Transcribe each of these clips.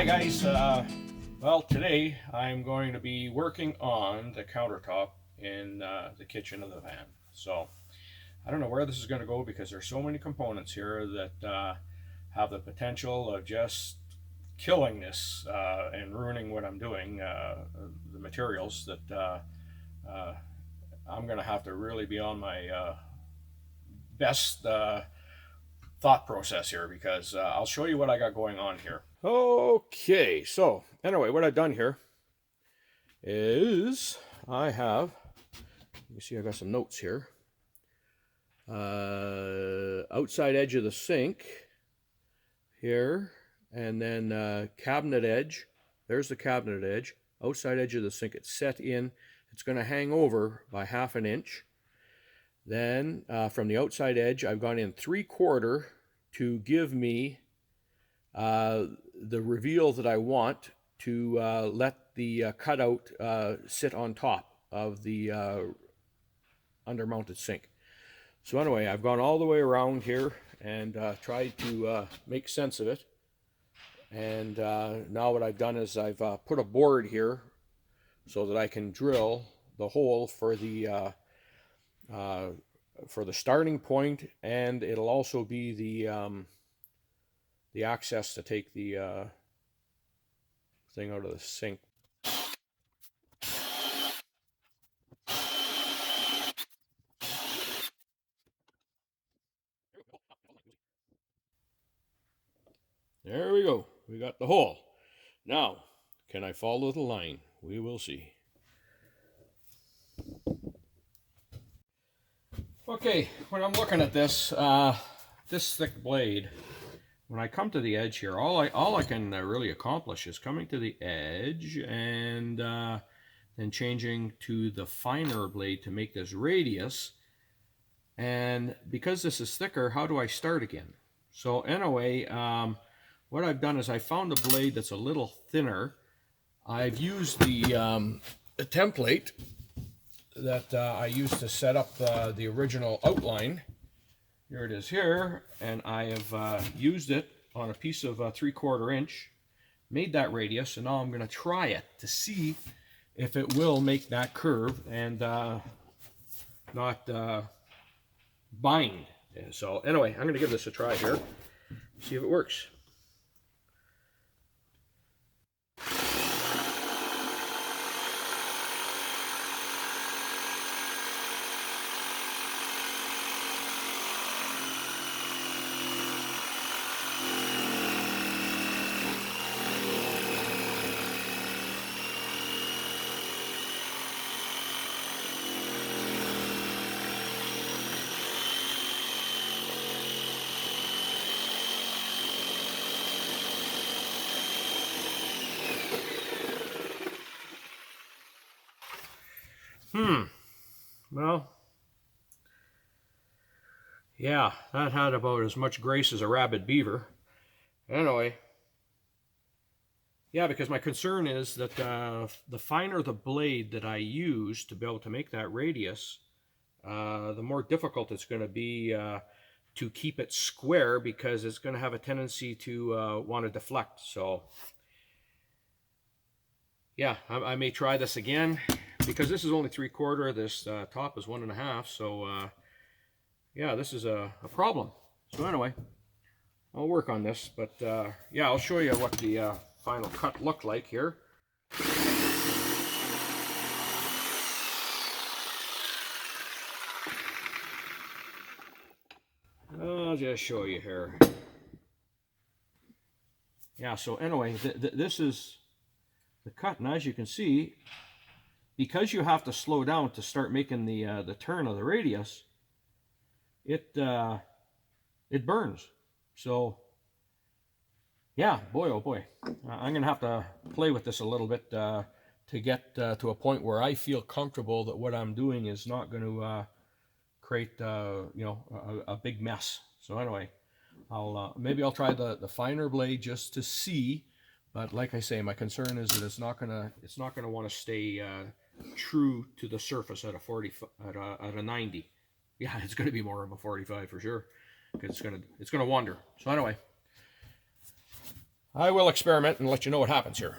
Hi guys, well today I'm going to be working on the countertop in the kitchen of the van. So I don't know where this is going to go because there's so many components here that have the potential of just killing this and ruining what I'm doing, the materials that I'm going to have to really be on my best thought process here because I'll show you what I got going on here. Okay, so anyway, what I've done here is I have, you see I got some notes here. Outside edge of the sink here, and then cabinet edge. There's the cabinet edge. Outside edge of the sink, it's set in. It's going to hang over by 1/2 inch. Then from the outside edge, I've gone in 3/4 to give me the reveal that I want to let the cutout sit on top of the undermounted sink. So anyway, I've gone all the way around here and tried to make sense of it. And now what I've done is I've put a board here so that I can drill the hole for the starting point, and it'll also be the access to take the thing out of the sink. There we go. We got the hole. Now, can I follow the line? We will see. Okay, when I'm looking at this, this thick blade, when I come to the edge here, all I can really accomplish is coming to the edge and then changing to the finer blade to make this radius. And because this is thicker, how do I start again? So anyway, what I've done is I found a blade that's a little thinner. I've used the template that I used to set up the original outline. Here it is here, and I have used it on a piece of 3/4 inch, made that radius, and now I'm going to try it to see if it will make that curve and not bind. So anyway, I'm going to give this a try here, see if it works. Well, yeah, that had about as much grace as a rabid beaver. Anyway, yeah, because my concern is that the finer the blade that I use to be able to make that radius, the more difficult it's going to be to keep it square, because it's going to have a tendency to want to deflect. So, yeah, I may try this again. Because this is only 3/4, this top is 1.5, so yeah, this is a problem. So anyway, I'll work on this, but yeah, I'll show you what the final cut looked like here. I'll just show you here. Yeah, so anyway, this is the cut, and as you can see, because you have to slow down to start making the turn of the radius, it burns. So yeah, boy oh boy, I'm gonna have to play with this a little bit to get to a point where I feel comfortable that what I'm doing is not going to create you know, a big mess. So anyway, maybe I'll try the finer blade just to see. But like I say, my concern is that it's not gonna want to stay true to the surface at a 90. Yeah, it's going to be more of a 45 for sure, because it's gonna wander. So anyway, I will experiment and let you know what happens here.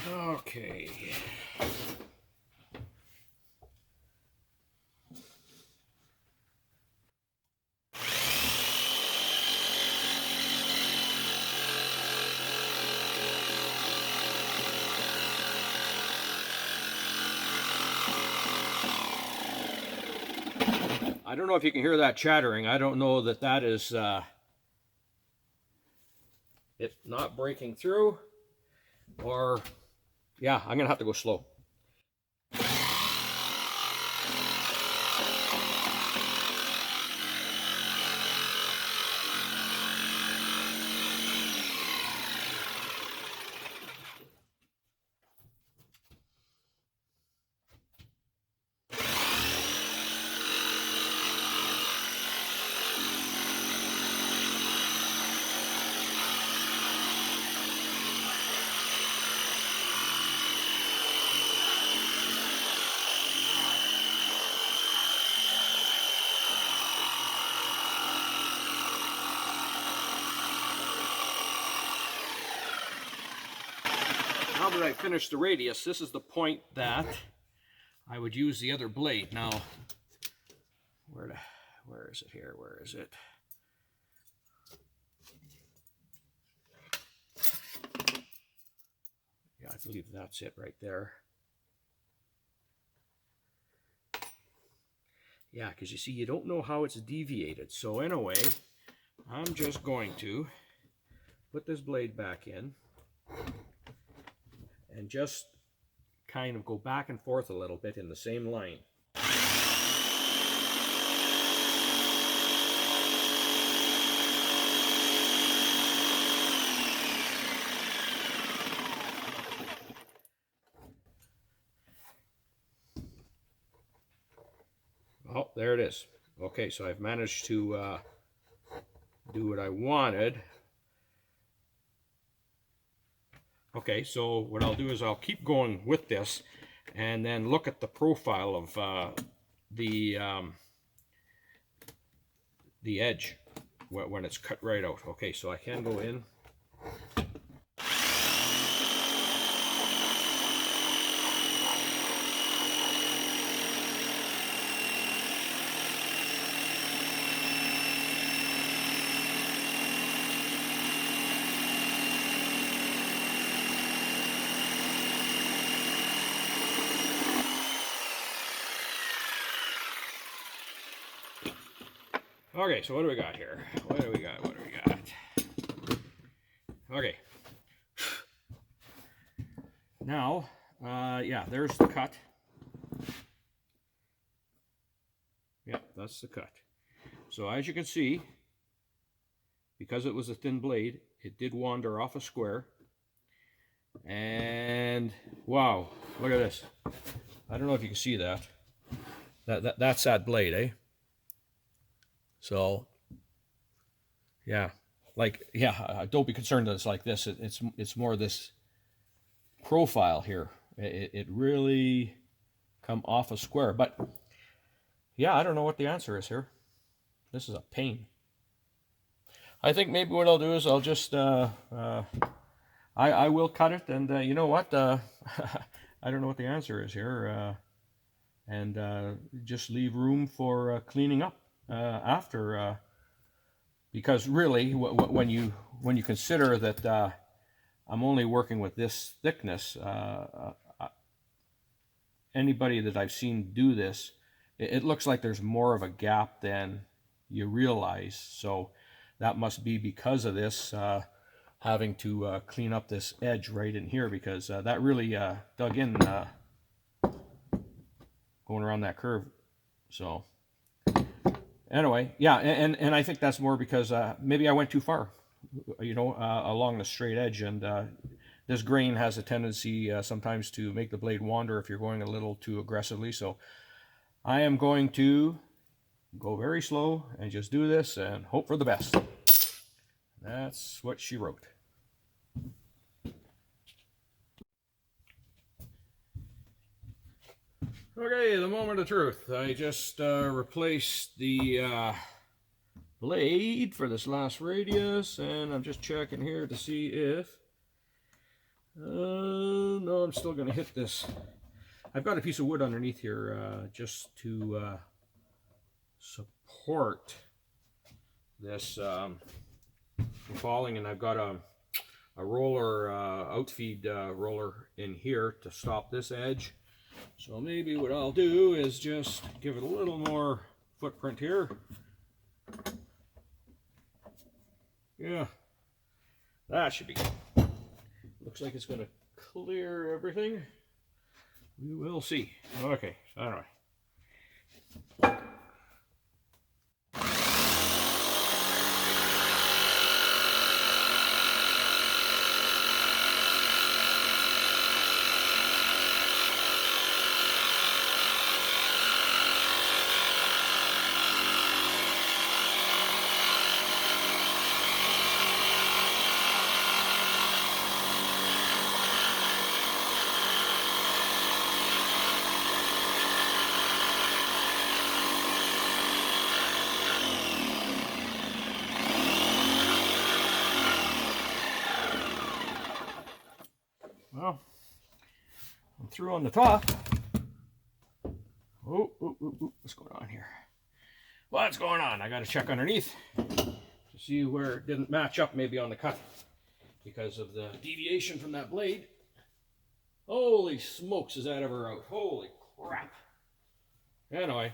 Okay. I don't know if you can hear that chattering. I don't know that that is it not breaking through, or yeah, I'm gonna have to go slow. Now that I finished the radius, this is the point that I would use the other blade. Now, where is it here? Where is it? Yeah, I believe that's it right there. Yeah, because you see, you don't know how it's deviated. So anyway, I'm just going to put this blade back in and just kind of go back and forth a little bit in the same line. Oh, there it is. Okay, so I've managed to do what I wanted. Okay, so what I'll do is I'll keep going with this and then look at the profile of the edge when it's cut right out. Okay, so I can go in. Okay, so what do we got here? What do we got? What do we got? Okay. Now, yeah, there's the cut. Yeah, that's the cut. So as you can see, because it was a thin blade, it did wander off a square. And wow, look at this. I don't know if you can see that. That's that blade, eh? So, yeah, like, yeah, don't be concerned that it's like this. It's more this profile here. It really come off a square. But, yeah, I don't know what the answer is here. This is a pain. I think maybe what I'll do is I'll just, I will cut it. And you know what? I don't know what the answer is here. And just leave room for cleaning up after, because really when you consider that I'm only working with this thickness, anybody that I've seen do this, it looks like there's more of a gap than you realize. So that must be because of this, having to clean up this edge right in here, because that really dug in going around that curve. So anyway, yeah, and I think that's more because maybe I went too far, you know, along the straight edge, and this grain has a tendency sometimes to make the blade wander if you're going a little too aggressively. So I am going to go very slow and just do this and hope for the best. That's what she wrote. Okay, the moment of truth. I just replaced the blade for this last radius, and I'm just checking here to see if no, I'm still gonna hit this. I've got a piece of wood underneath here just to support this falling, and I've got a roller, outfeed roller in here to stop this edge. So maybe what I'll do is just give it a little more footprint here. Yeah, that should be good. Looks like it's going to clear everything. We will see. Okay, anyway. Well, I'm through on the top. Oh, what's going on here? What's going on? I got to check underneath to see where it didn't match up maybe on the cut because of the deviation from that blade. Holy smokes, is that ever out? Holy crap. Anyway,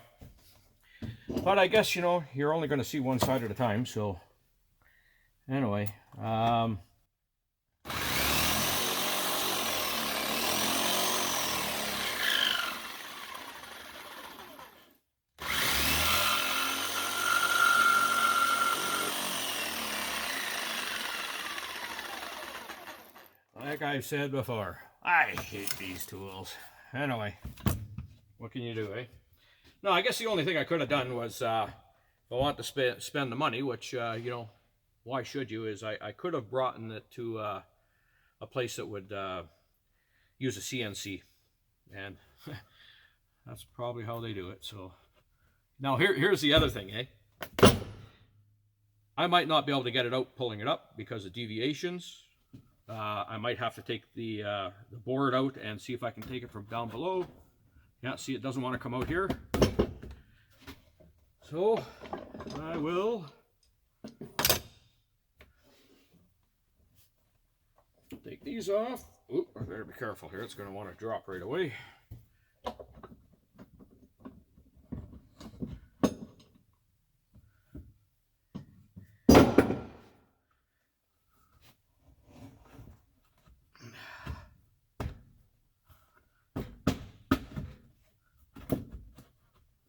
but I guess, you know, you're only going to see one side at a time, so anyway, like I've said before, I hate these tools. Anyway, what can you do, eh? No, I guess the only thing I could have done was, if I want to spend the money, which, you know, why should you, is I could have brought it to a place that would use a CNC. And that's probably how they do it. So now here's the other thing, eh? I might not be able to get it out pulling it up because of deviations. I might have to take the board out and see if I can take it from down below. Yeah, see, it doesn't want to come out here. So I will take these off. Oop, I better be careful here. It's going to want to drop right away.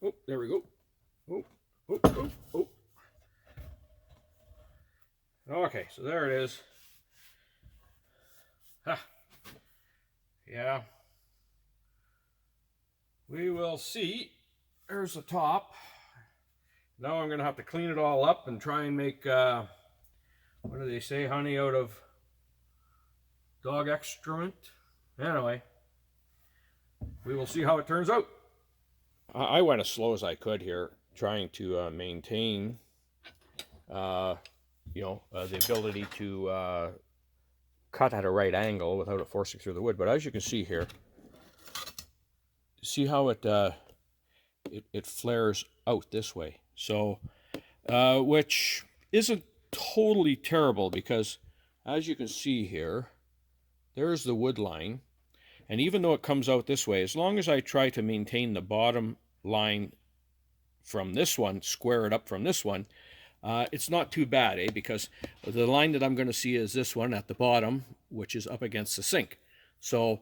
Oh, there we go. Oh. Okay, so there it is. Huh. Yeah. We will see. There's the top. Now I'm going to have to clean it all up and try and make, what do they say, honey out of dog excrement? Anyway, we will see how it turns out. I went as slow as I could here, trying to maintain, you know, the ability to cut at a right angle without it forcing through the wood. But as you can see here, see how it flares out this way. So, which isn't totally terrible because, as you can see here, there's the wood line. And even though it comes out this way, as long as I try to maintain the bottom line from this one, square it up from this one, it's not too bad, eh? Because the line that I'm going to see is this one at the bottom, which is up against the sink. So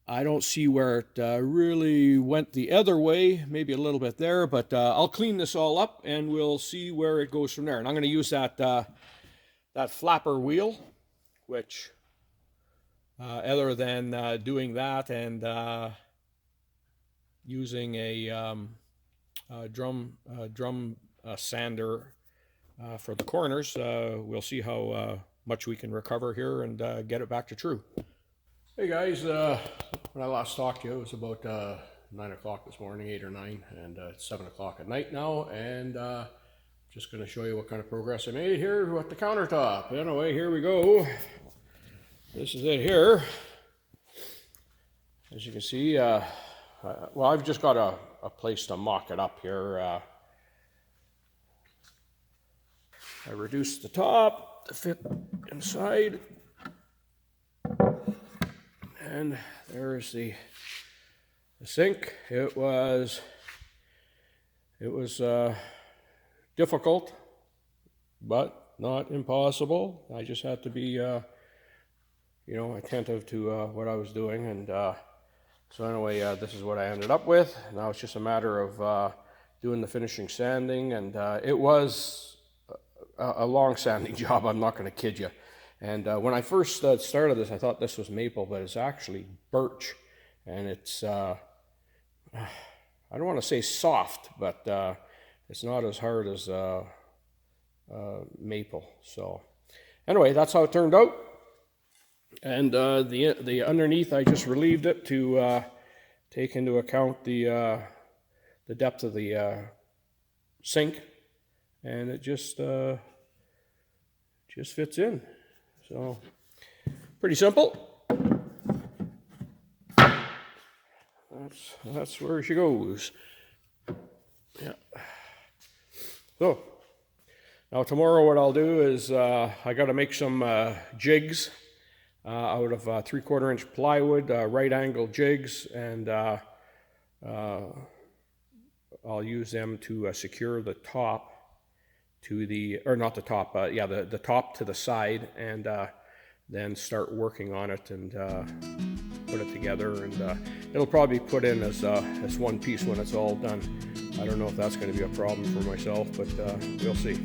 I don't see where it really went the other way, maybe a little bit there, but I'll clean this all up and we'll see where it goes from there. And I'm going to use that, that flapper wheel, which... other than doing that and using a drum sander for the corners, we'll see how much we can recover here and get it back to true. Hey guys, when I last talked to you, it was about 9 o'clock this morning, 8 or 9, and it's 7 o'clock at night now, and just going to show you what kind of progress I made here with the countertop. Anyway, here we go. This is it here. As you can see, well, I've just got a place to mock it up here. I reduced the top to fit inside. And there's the sink. It was difficult, but not impossible. I just had to be, you know, attentive to what I was doing. And so anyway, this is what I ended up with. Now it's just a matter of doing the finishing sanding, and it was a long sanding job, I'm not going to kid you. And when I first started this, I thought this was maple, but it's actually birch. And it's, I don't want to say soft, but it's not as hard as maple. So anyway, that's how it turned out. And the underneath, I just relieved it to take into account the depth of the sink, and it just fits in. So pretty simple. That's where she goes. Yeah. So now tomorrow, what I'll do is I got to make some jigs out of 3/4 inch plywood, right angle jigs, and I'll use them to secure the top to the, or not the top, yeah, the top to the side, and then start working on it and put it together. And it'll probably be put in as one piece when it's all done. I don't know if that's going to be a problem for myself, but we'll see.